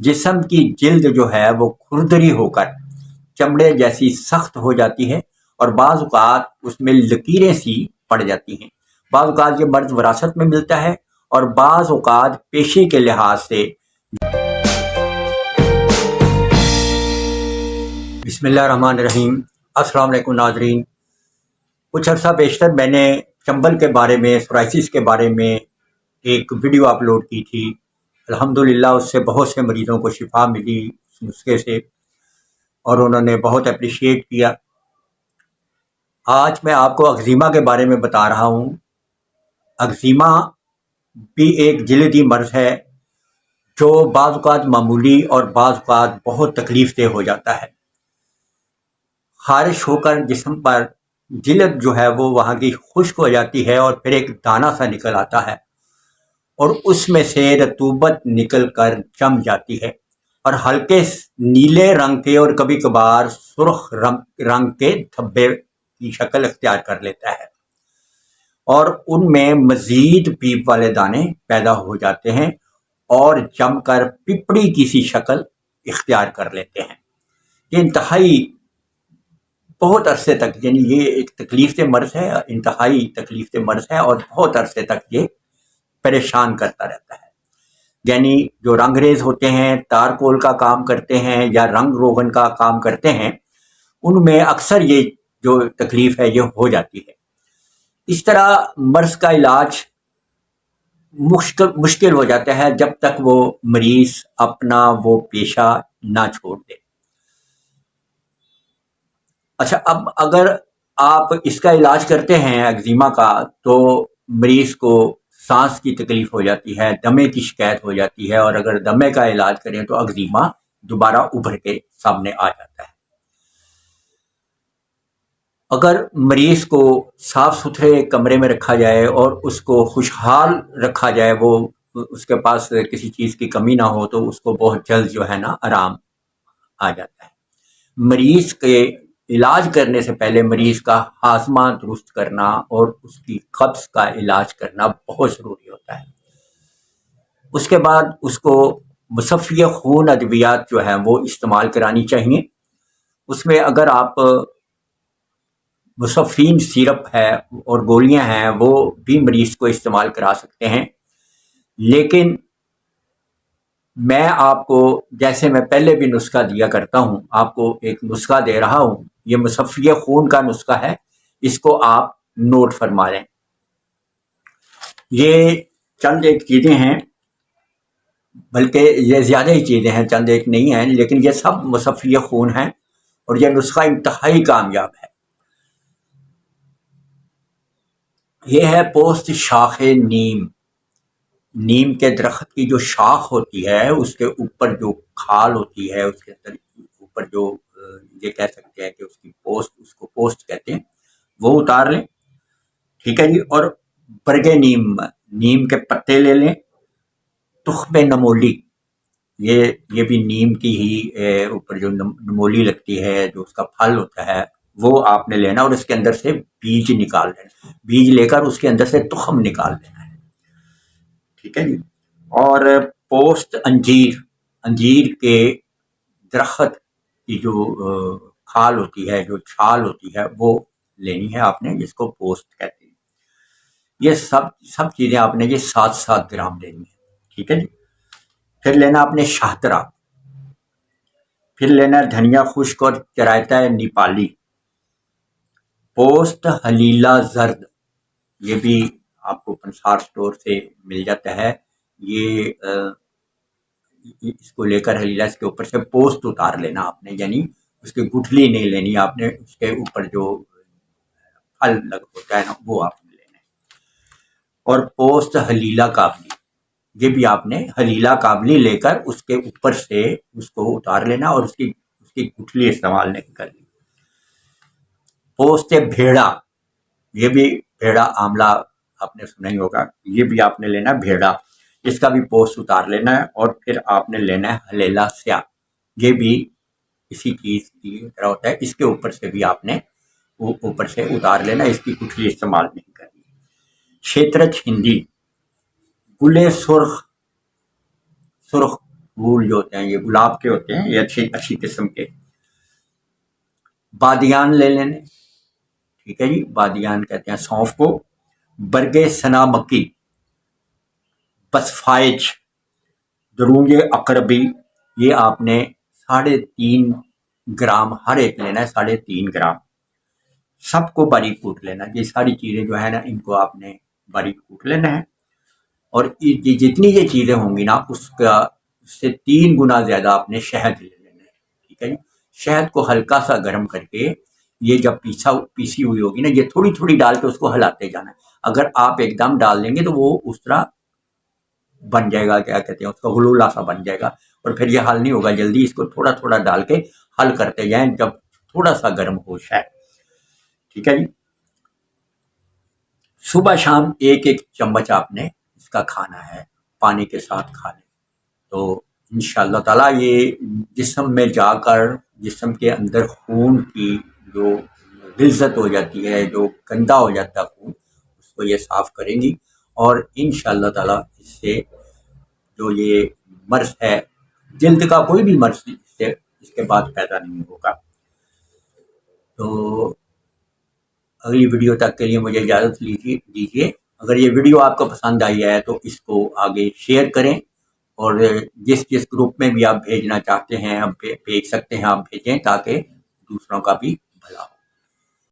जिस्म की जिल्द जो है वो खुरदरी होकर चमड़े जैसी सख्त हो जाती है और बाज़ औक़ात उसमें लकीरें सी पड़ जाती हैं। बाज़ औक़ात ये मर्ज़ विरासत में मिलता है और बाज़ औक़ात पेशे के लिहाज से। बिस्मिल्लाहिर्रहमानिर्रहीम। अस्सलाम वालेकुम नाज़रीन। कुछ अर्सा बेशतर मैंने चंबल के बारे में, सोराइसिस के बारे में एक वीडियो अपलोड की थी। अल्हम्दुलिल्लाह उससे बहुत से मरीज़ों को शिफा मिली उस नुस्खे से और उन्होंने बहुत अप्रिशिएट किया। आज मैं आपको अक्ज़ीमा के बारे में बता रहा हूँ। अक्ज़ीमा भी एक जिल्दी मर्ज़ है जो बाज़ औक़ात मामूली और बाज़ औक़ात बहुत तकलीफ़ देह हो जाता है। ख़ारिश होकर जिस्म पर जिल्द जो है वो वहाँ की खुश्क हो जाती है और फिर एक दाना सा निकल आता है और उसमें से रतूबत निकल कर जम जाती है और हल्के नीले रंग के और कभी कभार सुर्ख रंग के धब्बे की शक्ल इख्तियार कर लेता है और उनमें मज़ीद पीप वाले दाने पैदा हो जाते हैं और जमकर पिपड़ी की सी शक्ल इख्तियार कर लेते हैं। ये इंतहाई बहुत अरसे तक, यानी ये एक तकलीफ से मर्ज़ है, इंतहाई तकलीफ से मर्ज़ है और बहुत अरसे तक ये परेशान करता रहता है। यानी जो रंगरेज होते हैं, तारकोल का काम करते हैं या रंग रोगन का काम करते हैं, उनमें अक्सर ये जो तकलीफ है ये हो जाती है। इस तरह मर्ज़ का इलाज मुश्किल हो जाता है जब तक वो मरीज़ अपना वो पेशा ना छोड़ दे। अच्छा, अब अगर आप इसका इलाज करते हैं अक्ज़ीमा का, तो मरीज़ को सांस की तकलीफ हो जाती है, दमे की शिकायत हो जाती है और अगर दमे का इलाज करें तो अक्ज़ीमा दोबारा उभर के सामने आ जाता है। अगर मरीज़ को साफ़ सुथरे कमरे में रखा जाए और उसको खुशहाल रखा जाए, वो उसके पास किसी चीज़ की कमी ना हो, तो उसको बहुत जल्द जो है ना आराम आ जाता है। मरीज़ के इलाज करने से पहले मरीज़ का हाज़मा दुरुस्त करना और उसकी कब्ज़ का इलाज करना बहुत ज़रूरी होता है। उसके बाद उसको मुसफ़्फ़ी खून अद्वियात जो है वो इस्तेमाल करानी चाहिए। उसमें अगर आप मुसफ़्फ़ीन सिरप है और गोलियां हैं वो भी मरीज़ को इस्तेमाल करा सकते हैं, लेकिन मैं आपको, जैसे मैं पहले भी नुस्खा दिया करता हूँ, आपको एक नुस्खा दे रहा हूँ। ये मुसफ़्फ़ी खून का नुस्खा है, इसको आप नोट फरमा लें। ये चंद एक चीज़ें हैं, बल्कि ये ज़्यादा ही चीज़ें हैं, चंद एक नहीं हैं, लेकिन ये सब मुसफ़्फ़ी खून हैं और यह नुस्खा इंतहाई कामयाब है। ये है पोस्त शाख नीम। नीम के दरख्त की जो शाख होती है उसके ऊपर जो खाल होती है, उसके ऊपर जो ये कह सकते हैं कि उसकी पोस्ट, उसको पोस्ट कहते हैं, वो उतार लें। ठीक है जी। और बरगे नीम, नीम के पत्ते ले लें। तुख्मे नमोली, ये भी नीम की ही ऊपर जो नमोली लगती है, जो उसका फल होता है, वो आपने लेना और उसके अंदर से बीज निकाल लेना। बीज लेकर उसके अंदर से तुख्म निकाल लेना है। ठीक है जी। और पोस्ट अंजीर, अंजीर के दरख्त की जो खाल होती है, जो छाल होती है, वो लेनी है आपने, जिसको पोस्ट कहते हैं। ये सब चीज़ें आपने ये 7-7 ग्राम लेनी है। ठीक है जी। फिर लेना आपने शाहतरा, फिर लेना धनिया खुश्क और चरायता नेपाली, पोस्ट हलीला जर्द, ये भी आपको पंसार स्टोर से मिल जाता है। ये इसको लेकर हलीला, इसके ऊपर से पोस्ट उतार लेना आपने, यानी उसकी गुठली नहीं लेनी आपने, उसके ऊपर जो फल लग होता है ना वो आपने लेना है। और पोस्ट हलीला काबली, ये भी आपने हलीला काबली लेकर उसके ऊपर से उसको उतार लेना और उसकी गुठली इस्तेमाल नहीं करनी। पोस्ट भेड़ा, ये भी भेड़ा आंवला आपने सुना ही होगा, ये भी आपने लेना भेड़ा, इसका भी पोस्ट उतार लेना है। और फिर आपने लेना है हलेला स्या, ये भी इसी चीज़ की तरह होता है, इसके ऊपर से भी आपने ऊपर से उतार लेना, इसकी गुठली इस्तेमाल नहीं करनी। क्षेत्रज हिंदी, गुले सुर्ख پھول جو ہوتے ہیں یہ گلاب کے ہوتے ہیں، یہ اچھی قسم کے۔ بادیان لے لینے، ٹھیک ہے جی، بادیان کہتے ہیں سونف کو۔ برگے سنا مکی، بسفائج، درونگ اقربی، یہ آپ نے 3.5 گرام ہر ایک لینا ہے، 3.5 گرام، سب کو باریک کوٹ لینا ہے۔ یہ ساری چیزیں جو ہے نا ان کو آپ نے باریک کوٹ لینا ہے، اور جتنی یہ چیزیں ہوں گی نا اس سے 3 گنا زیادہ آپ نے شہد لے لینا ہے، ٹھیک ہے جی۔ شہد کو ہلکا سا گرم کر کے یہ جب پیسی ہوئی ہوگی نا، یہ تھوڑی تھوڑی ڈال کے اس کو ہلاتے جانا ہے۔ اگر آپ ایک دم ڈال دیں گے تو وہ اس طرح بن جائے گا، کیا کہتے ہیں اس کا غلولہ سا بن جائے گا، اور پھر یہ حل نہیں ہوگا جلدی۔ اس کو تھوڑا تھوڑا ڈال کے حل کرتے جائیں جب تھوڑا سا گرم ہو شہد، ٹھیک ہے جی۔ صبح شام 1 چمچ آپ نے اس کا کھانا ہے، پانی کے ساتھ کھا لیں تو انشاءاللہ تعالیٰ یہ جسم میں جا کر جسم کے اندر خون کی جو غلظت ہو جاتی ہے، جو گندا ہو جاتا ہے خون، اس کو یہ صاف کریں گی، اور انشاءاللہ تعالیٰ اس سے جو یہ مرض ہے، جلد کا کوئی بھی مرض اس کے بعد پیدا نہیں ہوگا۔ تو اگلی ویڈیو تک کے لیے مجھے اجازت دیجیے۔ اگر یہ ویڈیو آپ کو پسند آئی ہے تو اس کو آگے شیئر کریں، اور جس گروپ میں بھی آپ بھیجنا چاہتے ہیں آپ بھیج سکتے ہیں، آپ بھیجیں تاکہ دوسروں کا بھی بھلا ہو۔